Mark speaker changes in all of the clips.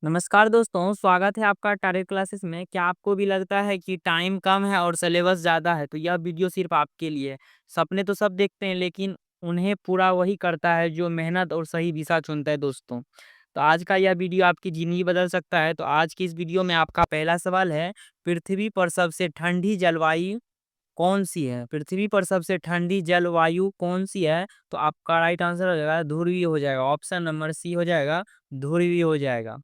Speaker 1: नमस्कार दोस्तों, स्वागत है आपका टारगेट क्लासेस में। क्या आपको भी लगता है कि टाइम कम है और सिलेबस ज़्यादा है, तो यह वीडियो सिर्फ आपके लिए है। सपने तो सब देखते हैं, लेकिन उन्हें पूरा वही करता है जो मेहनत और सही दिशा चुनता है दोस्तों। तो आज का यह वीडियो आपकी ज़िंदगी बदल सकता है। तो आज की इस वीडियो में आपका पहला सवाल है, पृथ्वी पर सबसे ठंडी जलवायु कौन-सी है? पृथ्वी पर सबसे ठंडी जलवायु कौन-सी है? तो आपका राइट आंसर हो जाएगा ध्रुवीय हो जाएगा। ऑप्शन नंबर सी हो जाएगा, ध्रुवीय हो जाएगा।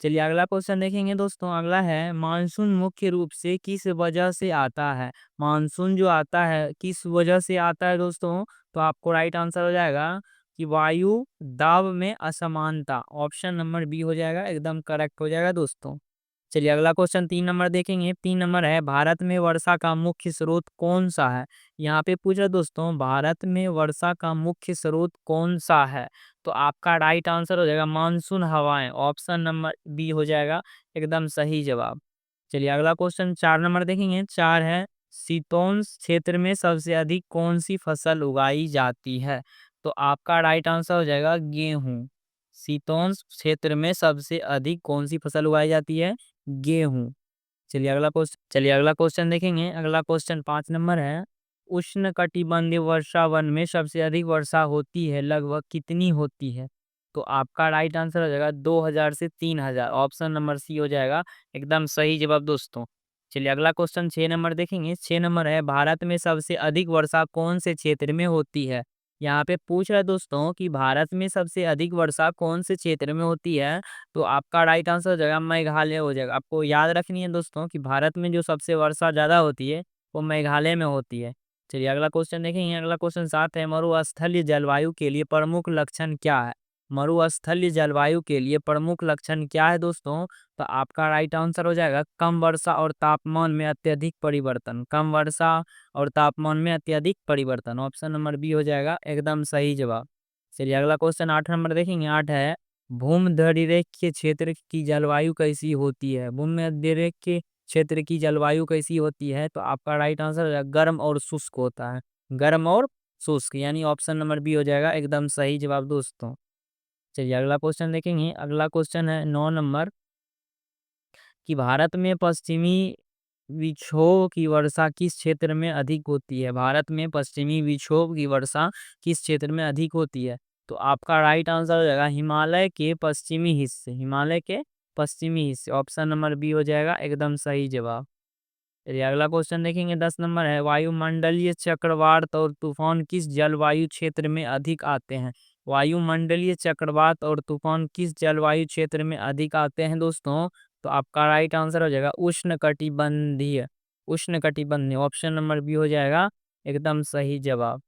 Speaker 1: चलिए अगला क्वेश्चन देखेंगे दोस्तों। अगला है, मानसून मुख्य रूप से किस वजह से आता है? मानसून जो आता है किस वजह से आता है दोस्तों? तो आपको राइट आंसर हो जाएगा कि वायु दाब में असमानता। ऑप्शन नंबर बी हो जाएगा, एकदम करेक्ट हो जाएगा दोस्तों। चलिए अगला क्वेश्चन 3 नंबर देखेंगे। 3 नंबर है, भारत में वर्षा का मुख्य स्रोत कौन-सा है? यहाँ पे पूछ रहा दोस्तों, भारत में वर्षा का मुख्य स्रोत कौन-सा है? तो आपका राइट आंसर हो जाएगा मानसून हवाएँ। ऑप्शन नंबर बी हो जाएगा, एकदम सही जवाब। चलिए अगला क्वेश्चन 4 नंबर देखेंगे। 4 है, शीतोष्ण क्षेत्र में सबसे अधिक कौन-सी फसल उगाई जाती है? तो आपका राइट आंसर हो जाएगा गेहूँ। शीतोष्ण क्षेत्र में सबसे अधिक कौन-सी फसल उगाई जाती है? गेहूँ। चलिए अगला क्वेश्चन देखेंगे। अगला क्वेश्चन 5 नंबर है, उष्णकटिबंधीय वर्षावन में सबसे अधिक वर्षा होती है, लगभग कितनी होती है? तो आपका राइट आंसर हो जाएगा 2000 से 3000। ऑप्शन नंबर सी हो जाएगा, एकदम सही जवाब दोस्तों। चलिए अगला क्वेश्चन 6 नंबर देखेंगे। 6 नंबर है, भारत में सबसे अधिक वर्षा कौन से क्षेत्र में होती है? यहाँ पे पूछ रहा है दोस्तों कि भारत में सबसे अधिक वर्षा कौन से क्षेत्र में होती है? तो आपका राइट आंसर हो जाएगा मेघालय हो जाएगा। आपको याद रखनी है दोस्तों कि भारत में जो सबसे वर्षा ज़्यादा होती है, वो मेघालय में होती है। चलिए अगला क्वेश्चन देखेंगे। अगला क्वेश्चन 7 है, मरुस्थलीय जलवायु के लिए प्रमुख लक्षण क्या है? मरुस्थलीय जलवायु के लिए प्रमुख लक्षण क्या है दोस्तों? तो आपका राइट आंसर हो जाएगा कम वर्षा और तापमान में अत्यधिक परिवर्तन। कम वर्षा और तापमान में अत्यधिक परिवर्तन। ऑप्शन नंबर बी हो जाएगा, एकदम सही जवाब। चलिए अगला क्वेश्चन 8 नंबर देखेंगे। 8 है, भूमध्यरेखीय क्षेत्र की जलवायु कैसी होती है? भूमध्यरेखीय क्षेत्र की जलवायु कैसी होती है? तो आपका राइट आंसर गर्म और शुष्क होता है। गर्म और शुष्क, यानी ऑप्शन नंबर बी हो जाएगा, एकदम सही जवाब दोस्तों। चलिए अगला क्वेश्चन देखेंगे। अगला क्वेश्चन है 9 नंबर, कि भारत में पश्चिमी विक्षोभ की वर्षा किस क्षेत्र में अधिक होती है? भारत में पश्चिमी विक्षोभ की वर्षा किस क्षेत्र में अधिक होती है? तो आपका राइट आंसर हो जाएगा हिमालय के पश्चिमी हिस्से। हिमालय के पश्चिमी हिस्से। ऑप्शन नंबर बी हो जाएगा, एकदम सही जवाब। चलिए अगला क्वेश्चन देखेंगे। 10 नंबर है, वायुमंडलीय चक्रवात और तूफान किस जलवायु क्षेत्र में अधिक आते हैं? वायुमंडलीय चक्रवात और तूफान किस जलवायु क्षेत्र में अधिक आते हैं दोस्तों? तो आपका राइट आंसर हो जाएगा उष्णकटिबंधीय। उष्णकटिबंधीय, ऑप्शन नंबर बी हो जाएगा, एकदम सही जवाब।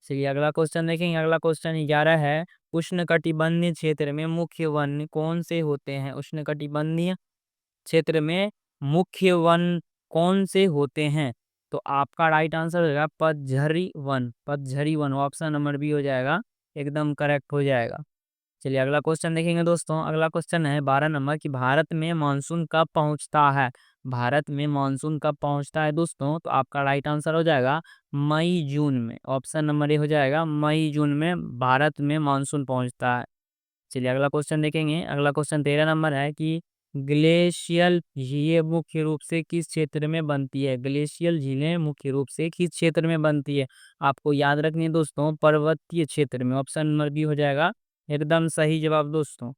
Speaker 1: चलिए अगला क्वेश्चन देखेंगे। अगला क्वेश्चन 11 है, उष्णकटिबंधीय क्षेत्र में मुख्य वन कौन से होते हैं? उष्णकटिबंधीय क्षेत्र में मुख्य वन कौन से होते हैं? तो आपका राइट आंसर हो जाएगा पतझड़ी वन। पतझड़ी वन, ऑप्शन नंबर बी हो जाएगा, एकदम करेक्ट हो जाएगा। चलिए अगला क्वेश्चन देखेंगे दोस्तों। अगला क्वेश्चन है 12 नंबर, कि भारत में मानसून कब पहुंचता है? भारत में मानसून कब पहुंचता है दोस्तों? तो आपका राइट आंसर हो जाएगा मई जून में। ऑप्शन नंबर ए हो जाएगा, मई जून में भारत में मानसून पहुंचता है। चलिए अगला क्वेश्चन देखेंगे। अगला क्वेश्चन 13 नंबर है, कि ग्लेशियल झीलें मुख्य रूप से किस क्षेत्र में बनती है? ग्लेशियल झीलें मुख्य रूप से किस क्षेत्र में बनती है? आपको याद रखनी है दोस्तों, पर्वतीय क्षेत्र में। ऑप्शन नंबर बी हो जाएगा, एकदम सही जवाब दोस्तों।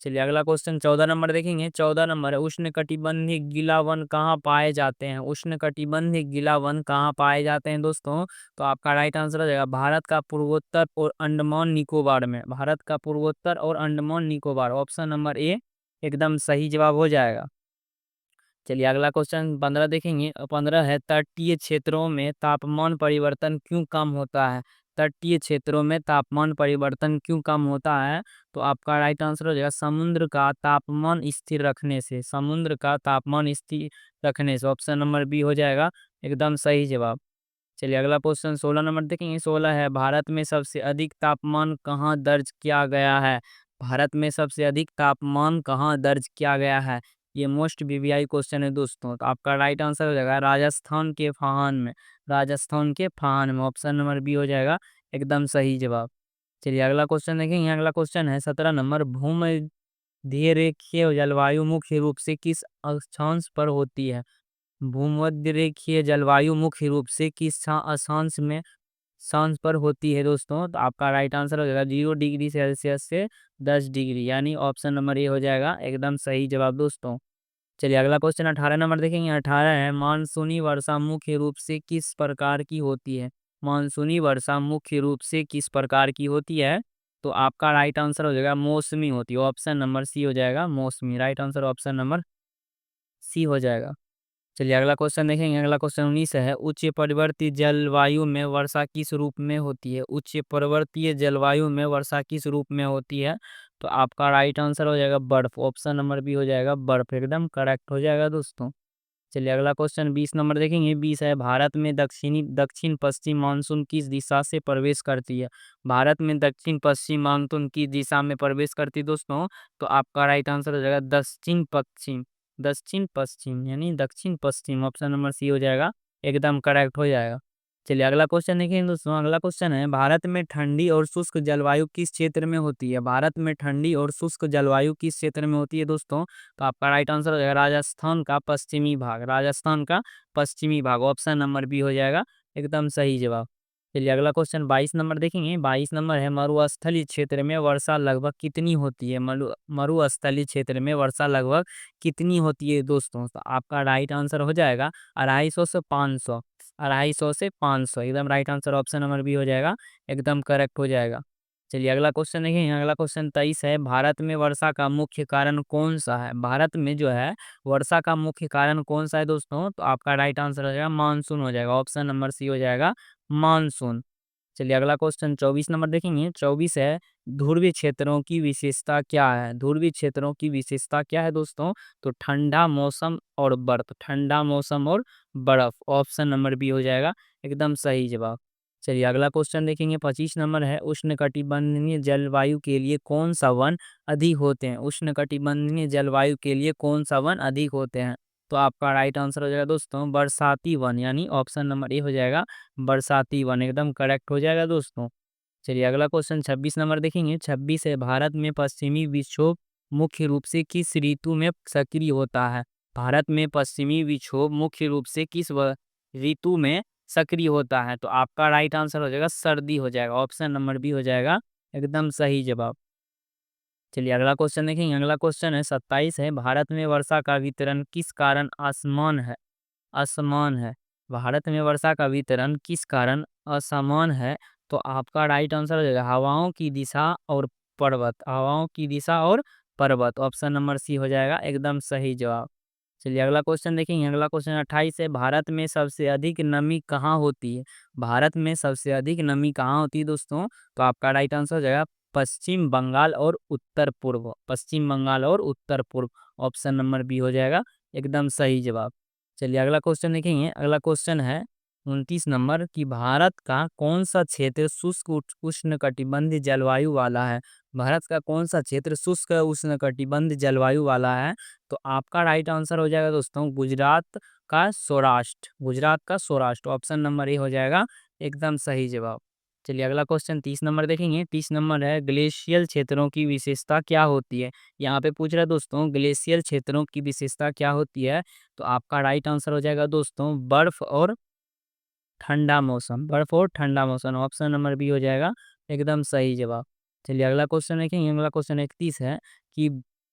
Speaker 1: चलिए अगला क्वेश्चन 14 नंबर देखेंगे। 14 नंबर है, उष्णकटिबंधीय गीला वन कहाँ पाए जाते हैं? उष्णकटिबंधीय गीला वन कहाँ पाए जाते हैं दोस्तों? तो आपका राइट आंसर हो जाएगा भारत का पूर्वोत्तर और अंडमान निकोबार में। भारत का पूर्वोत्तर और Andaman Nicobar. Option number A, एकदम सही जवाब हो जाएगा। चलिए अगला क्वेश्चन 15 देखेंगे। 15 है, तटीय क्षेत्रों में तापमान परिवर्तन क्यों कम होता है? तटीय क्षेत्रों में तापमान परिवर्तन क्यों कम होता है? तो आपका राइट आंसर हो जाएगा समुद्र का तापमान स्थिर रखने से। समुद्र का तापमान स्थिर रखने से। ऑप्शन नंबर बी हो जाएगा, एकदम सही जवाब। चलिए अगला क्वेश्चन 16 नंबर देखेंगे। 16 है, भारत में सबसे अधिक तापमान कहाँ दर्ज किया गया है? भारत में सबसे अधिक तापमान कहाँ दर्ज किया गया है? ये मोस्ट वीवीआई क्वेश्चन है दोस्तों। तो आपका राइट आंसर हो जाएगा राजस्थान के फाहान में। राजस्थान के फाहान में। ऑप्शन नंबर बी हो जाएगा, एकदम सही जवाब। चलिए अगला क्वेश्चन देखेंगे। अगला क्वेश्चन है 17 नंबर, भूमि भूमध्य रेखीय जलवायु मुख्य रूप से किस अक्षांश पर होती है? भूमध्य रेखीय जलवायु मुख्य रूप से किस अक्षांश पर होती है दोस्तों? तो आपका राइट आंसर हो जाएगा 0 डिग्री सेल्सियस से 10 डिग्री, यानी ऑप्शन नंबर ए हो जाएगा एकदम सही जवाब दोस्तों। चलिए अगला क्वेश्चन 18 नंबर देखेंगे। 18 है, मानसूनी वर्षा मुख्य रूप से किस प्रकार की होती है? मानसूनी वर्षा मुख्य रूप से किस प्रकार की होती है? तो आपका राइट आंसर हो जाएगा मौसमी होती है, ऑप्शन नंबर सी हो जाएगा मौसमी। Right answer option number C हो जाएगा। चलिए अगला क्वेश्चन देखेंगे। अगला क्वेश्चन 19 है, उच्च पर्वतीय जलवायु में वर्षा किस रूप में होती है? उच्च पर्वतीय जलवायु में वर्षा किस रूप में होती है? तो आपका राइट आंसर हो जाएगा बर्फ, ऑप्शन नंबर बी हो जाएगा बर्फ, एकदम करेक्ट हो जाएगा दोस्तों। चलिए अगला क्वेश्चन 20 नंबर देखेंगे। 20 है, भारत में दक्षिण पश्चिम मानसून किस दिशा से प्रवेश करती है? भारत में दक्षिण पश्चिम मानसून किस दिशा में प्रवेश करती है दोस्तों? तो आपका राइट आंसर हो जाएगा दक्षिण पश्चिम, दक्षिण पश्चिम यानी दक्षिण पश्चिम, ऑप्शन नंबर सी हो जाएगा एकदम करेक्ट हो जाएगा। चलिए अगला क्वेश्चन देखिए दोस्तों। अगला क्वेश्चन है, भारत में ठंडी और शुष्क जलवायु किस क्षेत्र में होती है? भारत में ठंडी और शुष्क जलवायु किस क्षेत्र में होती है दोस्तों? तो आपका राइट आंसर हो जाएगा राजस्थान का पश्चिमी भाग, राजस्थान का पश्चिमी भाग, ऑप्शन नंबर बी हो जाएगा एकदम सही जवाब। चलिए अगला क्वेश्चन 22 नंबर देखेंगे। 22 नंबर है, मरुस्थलीय क्षेत्र में वर्षा लगभग कितनी होती है? मरुस्थलीय क्षेत्र में वर्षा लगभग कितनी होती है दोस्तों? तो आपका राइट आंसर हो जाएगा 250 से 500, 250 से 500, एकदम right answer option number B हो जाएगा एकदम करेक्ट हो जाएगा। चलिए अगला क्वेश्चन देखिए। अगला क्वेश्चन 23 है, भारत में वर्षा का मुख्य कारण कौन सा है? भारत में जो है वर्षा का मुख्य कारण कौन सा है दोस्तों? तो आपका राइट आंसर हो जाएगा मानसून हो जाएगा, ऑप्शन नंबर सी हो जाएगा मानसून। चलिए अगला क्वेश्चन 24 नंबर देखेंगे। 24 है, ध्रुवीय क्षेत्रों की विशेषता क्या है? ध्रुवीय क्षेत्रों की विशेषता क्या है दोस्तों? तो ठंडा मौसम और बर्फ, ठंडा मौसम और बर्फ, ऑप्शन नंबर बी हो जाएगा एकदम सही जवाब। चलिए अगला क्वेश्चन देखेंगे। 25 नंबर है, उष्णकटिबंधीय जलवायु के लिए कौन सा वन अधिक होते हैं? उष्णकटिबंधीय जलवायु के लिए कौन सा वन अधिक होते हैं? तो आपका राइट आंसर हो जाएगा दोस्तों बरसाती वन, यानी ऑप्शन नंबर ए हो जाएगा बरसाती वन, एकदम करेक्ट हो जाएगा दोस्तों। चलिए अगला क्वेश्चन 26 नंबर देखेंगे। 26 है, भारत में पश्चिमी विक्षोभ मुख्य रूप से किस ऋतु में सक्रिय होता है? भारत में पश्चिमी विक्षोभ मुख्य रूप से किस ऋतु में सक्रिय होता है? तो आपका राइट आंसर हो जाएगा सर्दी हो जाएगा, ऑप्शन नंबर बी हो जाएगा एकदम सही जवाब। चलिए अगला क्वेश्चन देखेंगे। अगला क्वेश्चन है 27 है, भारत में वर्षा का वितरण किस कारण आसमान है? असमान है। भारत में वर्षा का वितरण किस कारण असमान है? तो आपका राइट आंसर हो जाएगा हवाओं की दिशा और पर्वत, हवाओं की दिशा और पर्वत, ऑप्शन नंबर सी हो जाएगा एकदम सही जवाब। चलिए अगला क्वेश्चन देखेंगे। अगला क्वेश्चन 28 है, भारत में सबसे अधिक नमी कहाँ होती है? भारत में सबसे अधिक नमी कहाँ होती है दोस्तों? तो आपका राइट आंसर हो जाएगा पश्चिम बंगाल और उत्तर पूर्व, पश्चिम बंगाल और उत्तर पूर्व, ऑप्शन नंबर बी हो जाएगा एकदम सही जवाब। चलिए अगला क्वेश्चन देखेंगे। अगला क्वेश्चन है 29 नंबर की, भारत का कौन सा क्षेत्र शुष्क उष्णकटिबंधीय जलवायु वाला है? भारत का कौन सा क्षेत्र शुष्क उष्णकटिबंधीय जलवायु वाला है? तो आपका राइट आंसर हो जाएगा दोस्तों गुजरात का सौराष्ट्र, गुजरात का सौराष्ट्र, ऑप्शन नंबर ए हो जाएगा एकदम सही जवाब। चलिए अगला क्वेश्चन 30 नंबर देखेंगे। 30 नंबर है, ग्लेशियल क्षेत्रों की विशेषता क्या होती है? यहाँ पे पूछ रहा है दोस्तों ग्लेशियल क्षेत्रों की विशेषता क्या होती है? तो आपका राइट आंसर हो जाएगा दोस्तों बर्फ और ठंडा मौसम, बर्फ और ठंडा मौसम, ऑप्शन नंबर बी हो जाएगा एकदम सही जवाब। चलिए अगला क्वेश्चन देखेंगे। अगला क्वेश्चन 31 है कि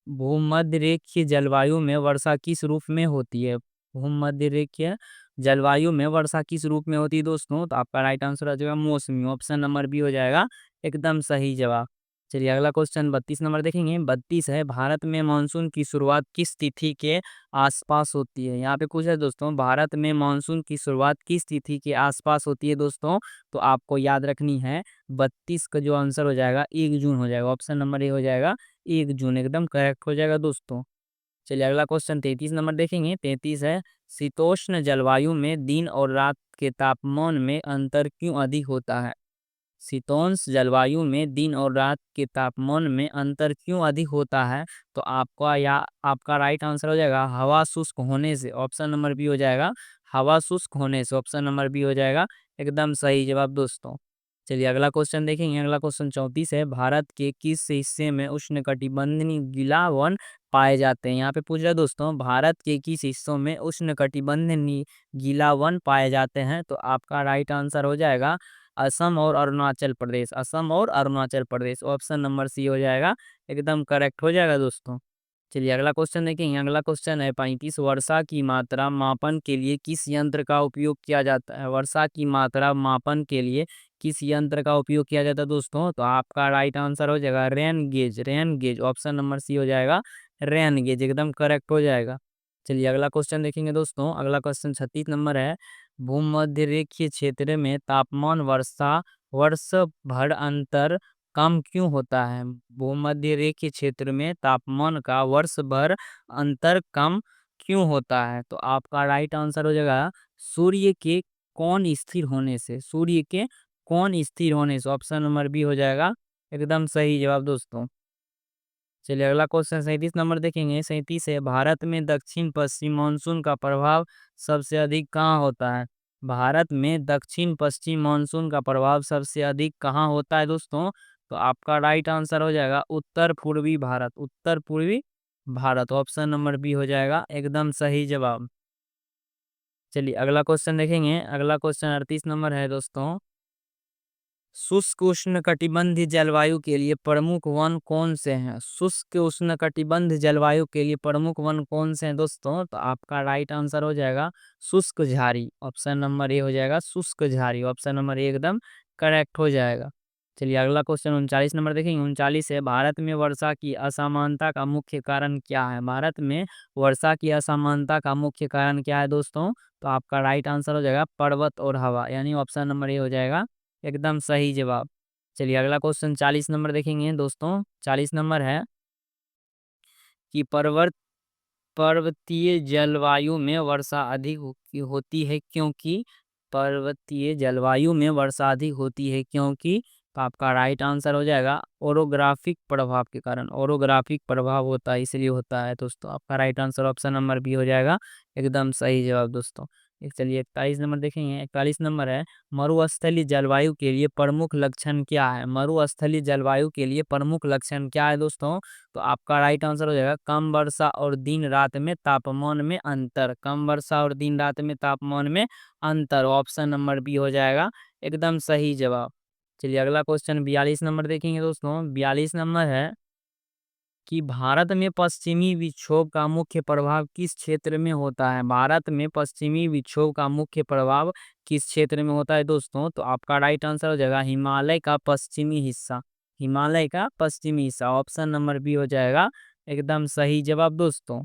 Speaker 1: भूमध्य रेखीय जलवायु में वर्षा किस रूप में होती है? भूमध्य रेखीय जलवायु में वर्षा किस रूप में होती है दोस्तों? तो आपका राइट आंसर हो जाएगा मौसमी, ऑप्शन नंबर बी हो जाएगा एकदम सही जवाब। चलिए अगला क्वेश्चन 32 नंबर देखेंगे। 32 है, भारत में मानसून की शुरुआत किस तिथि के आसपास होती है? यहाँ पे पूछा है दोस्तों भारत में मानसून की शुरुआत किस तिथि के आसपास होती है दोस्तों? तो आपको याद रखनी है 32 का जो आंसर हो जाएगा 1 जून हो जाएगा, ऑप्शन नंबर ए हो जाएगा 1 जून, एकदम करेक्ट हो जाएगा दोस्तों। चलिए अगला क्वेश्चन 33 नंबर देखेंगे। 33 है, शीतोष्ण जलवायु में दिन और रात के तापमान में अंतर क्यों अधिक होता है? शीतोष्ण जलवायु में दिन और रात के तापमान में अंतर क्यों अधिक होता है? तो आपका राइट आंसर हो जाएगा हवा शुष्क होने से, ऑप्शन नंबर बी हो जाएगा हवा शुष्क होने से, ऑप्शन नंबर बी हो जाएगा एकदम सही जवाब दोस्तों। चलिए अगला क्वेश्चन देखेंगे। अगला क्वेश्चन 34 है, भारत के किस हिस्से में उष्णकटिबंधीय गीला वन पाए जाते हैं? यहाँ पे पूछ रहा है दोस्तों, भारत के किस हिस्सों में उष्णकटिबंधीय गीला वन पाए जाते हैं? तो आपका राइट आंसर हो जाएगा असम और अरुणाचल प्रदेश। असम और Arunachal Pradesh, option number C हो जाएगा, एकदम करेक्ट हो जाएगा दोस्तों। चलिए अगला क्वेश्चन देखेंगे। अगला क्वेश्चन है 35, वर्षा की मात्रा मापन के लिए किस यंत्र का उपयोग किया जाता है? वर्षा की मात्रा मापन के लिए किस यंत्र का उपयोग किया जाता है दोस्तों? तो आपका राइट आंसर हो जाएगा rain gauge. Rain gauge, option number C हो जाएगा, रेन गेज एकदम करेक्ट हो जाएगा। चलिए अगला क्वेश्चन देखेंगे दोस्तों। अगला क्वेश्चन 36 नंबर है, भूमध्य रेखीय क्षेत्र में तापमान वर्षा वर्ष भर अंतर कम क्यों होता है? भूमध्य रेखीय क्षेत्र में तापमान का वर्ष भर अंतर कम क्यों होता है? तो आपका राइट आंसर हो जाएगा सूर्य के कौन स्थिर होने से। सूर्य के कौन स्थिर होने से, ऑप्शन नंबर बी हो जाएगा, एकदम सही जवाब दोस्तों। चलिए अगला क्वेश्चन 37 नंबर देखेंगे। 37 है, भारत में दक्षिण पश्चिम मानसून का प्रभाव सबसे अधिक कहाँ होता है? भारत में दक्षिण पश्चिम मानसून का प्रभाव सबसे अधिक कहाँ होता है दोस्तों? तो आपका राइट आंसर हो जाएगा उत्तर पूर्वी भारत। उत्तर पूर्वी भारत, ऑप्शन नंबर बी हो जाएगा, एकदम सही जवाब। चलिए अगला क्वेश्चन देखेंगे। अगला क्वेश्चन 38 नंबर है दोस्तों, शुष्क उष्णकटिबंधीय जलवायु के लिए प्रमुख वन कौन से हैं? शुष्क उष्णकटिबंधीय जलवायु के लिए प्रमुख वन कौन से हैं दोस्तों? तो आपका राइट आंसर हो जाएगा शुष्क झाड़ी। ऑप्शन नंबर ए हो जाएगा, शुष्क झाड़ी, ऑप्शन नंबर ए एकदम करेक्ट हो जाएगा। चलिए अगला क्वेश्चन 39 नंबर देखेंगे। 39 है, भारत में वर्षा की असमानता का मुख्य कारण क्या है? भारत में वर्षा की असमानता का मुख्य कारण क्या है दोस्तों? तो आपका राइट आंसर हो जाएगा पर्वत और हवा, यानी ऑप्शन नंबर ए हो जाएगा, एकदम सही जवाब। चलिए अगला क्वेश्चन 40 नंबर देखेंगे दोस्तों। 40 नंबर है कि पर्वतीय जलवायु में वर्षा अधिक होती है क्योंकि? पर्वतीय जलवायु में वर्षा अधिक होती है क्योंकि? तो आपका राइट आंसर हो जाएगा ओरोग्राफिक प्रभाव के कारण। ओरोग्राफिक प्रभाव होता है, इसलिए होता है दोस्तों। आपका right answer option number B हो जाएगा, एकदम सही जवाब दोस्तों। चलिए 41 नंबर देखेंगे। 41 नंबर है, मरुस्थलीय जलवायु के लिए प्रमुख लक्षण क्या है? मरुस्थलीय जलवायु के लिए प्रमुख लक्षण क्या है दोस्तों? तो आपका राइट आंसर हो जाएगा कम वर्षा और दिन रात में तापमान में अंतर। कम वर्षा और दिन रात में तापमान में अंतर, ऑप्शन नंबर बी हो जाएगा, एकदम सही जवाब। चलिए अगला क्वेश्चन 42 नंबर देखेंगे दोस्तों। 42 नंबर है कि भारत में पश्चिमी विक्षोभ का मुख्य प्रभाव किस क्षेत्र में होता है? भारत में पश्चिमी विक्षोभ का मुख्य प्रभाव किस क्षेत्र में होता है दोस्तों? तो आपका राइट आंसर हो जाएगा हिमालय का पश्चिमी हिस्सा। हिमालय का पश्चिमी हिस्सा, ऑप्शन नंबर बी हो जाएगा, एकदम सही जवाब दोस्तों।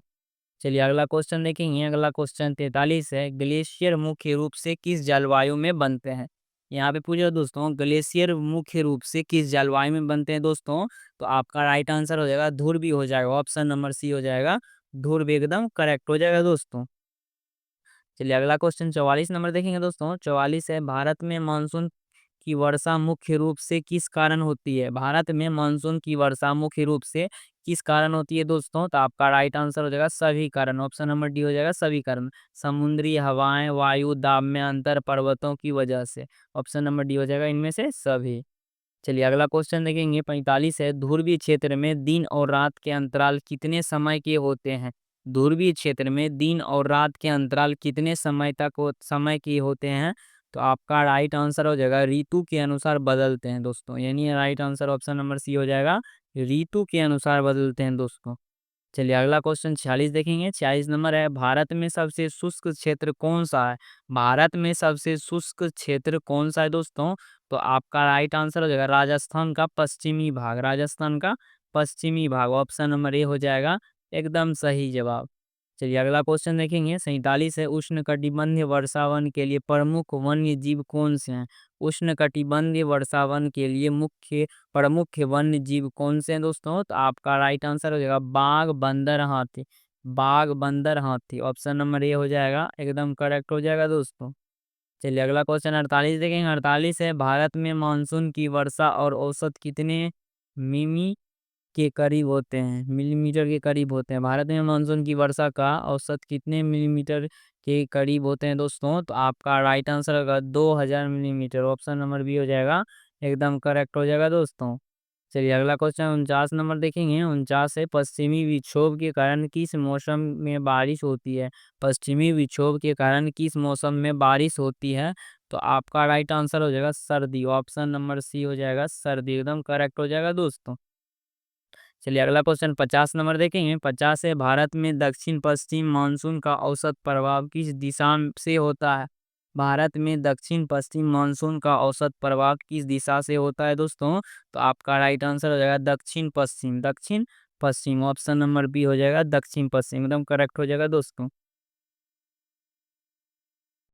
Speaker 1: चलिए अगला क्वेश्चन देखेंगे। अगला क्वेश्चन 43 है, ग्लेशियर मुख्य रूप से किस जलवायु में बनते हैं? यहाँ पे पूछा दोस्तों, ग्लेशियर मुख्य रूप से किस जलवायु में बनते हैं दोस्तों? तो आपका राइट आंसर हो जाएगा ध्रुवीय हो जाएगा, ऑप्शन नंबर सी हो जाएगा, ध्रुव एकदम करेक्ट हो जाएगा दोस्तों। चलिए अगला क्वेश्चन 44 नंबर देखेंगे दोस्तों। 44 है, भारत में मानसून की वर्षा मुख्य रूप से किस कारण होती है? भारत में मानसून की वर्षा मुख्य रूप से किस कारण होती है दोस्तों? तो आपका राइट आंसर हो जाएगा सभी कारण, ऑप्शन नंबर डी हो जाएगा, सभी कारण। समुद्री हवाएं, वायु दाब में अंतर, पर्वतों की वजह से, ऑप्शन नंबर डी हो जाएगा इनमें से सभी। चलिए अगला क्वेश्चन देखेंगे। 45 है, ध्रुवीय क्षेत्र में दिन और रात के अंतराल कितने समय के होते हैं? ध्रुवीय क्षेत्र में दिन और रात के अंतराल कितने समय के होते हैं? तो आपका राइट आंसर हो जाएगा ऋतु के अनुसार बदलते हैं दोस्तों, यानी right answer option number C हो जाएगा, ऋतु के अनुसार बदलते हैं दोस्तों। चलिए अगला क्वेश्चन 46 देखेंगे। 46 नंबर है, भारत में सबसे शुष्क क्षेत्र कौन सा है? भारत में सबसे शुष्क क्षेत्र कौन सा है दोस्तों? तो आपका राइट आंसर हो जाएगा राजस्थान का पश्चिमी भाग। राजस्थान का पश्चिमी भाग, ऑप्शन नंबर ए हो जाएगा, एकदम सही जवाब। चलिए अगला क्वेश्चन देखेंगे। 47 है, उष्णकटिबंधीय वर्षावन के लिए प्रमुख वन्य जीव कौन से हैं? उष्णकटिबंधीय वर्षावन के लिए प्रमुख वन्य जीव कौन से हैं दोस्तों? तो आपका राइट आंसर हो जाएगा बाघ, बंदर, हाथी। बाघ, बंदर, हाथी, ऑप्शन नंबर ए हो जाएगा, एकदम करेक्ट हो जाएगा दोस्तों। चलिए अगला क्वेश्चन 48 देखेंगे। 48 है, भारत में मानसून की वर्षा और औसत कितने मिमी के करीब होते हैं? मिलीमीटर के करीब होते हैं। भारत में मानसून की वर्षा का औसत कितने मिलीमीटर के करीब होते हैं दोस्तों? तो आपका राइट आंसर होगा 2000 मिलीमीटर, ऑप्शन नंबर बी हो जाएगा, एकदम करेक्ट हो जाएगा दोस्तों। चलिए अगला क्वेश्चन 49 नंबर देखेंगे। 49 है, पश्चिमी विक्षोभ के कारण किस मौसम में बारिश होती है? पश्चिमी विक्षोभ के कारण किस मौसम में बारिश होती है? तो आपका राइट आंसर हो जाएगा सर्दी। ऑप्शन नंबर सी हो जाएगा सर्दी, एकदम करेक्ट हो जाएगा दोस्तों। चलिए अगला क्वेश्चन 50 नंबर देखेंगे। 50 है, भारत में दक्षिण पश्चिम मानसून का औसत प्रभाव किस दिशा से होता है? भारत में दक्षिण पश्चिम मानसून का औसत प्रभाव किस दिशा से होता है दोस्तों? तो आपका राइट आंसर हो जाएगा दक्षिण पश्चिम। दक्षिण पश्चिम, ऑप्शन नंबर बी हो जाएगा दक्षिण पश्चिम, एकदम करेक्ट हो जाएगा दोस्तों।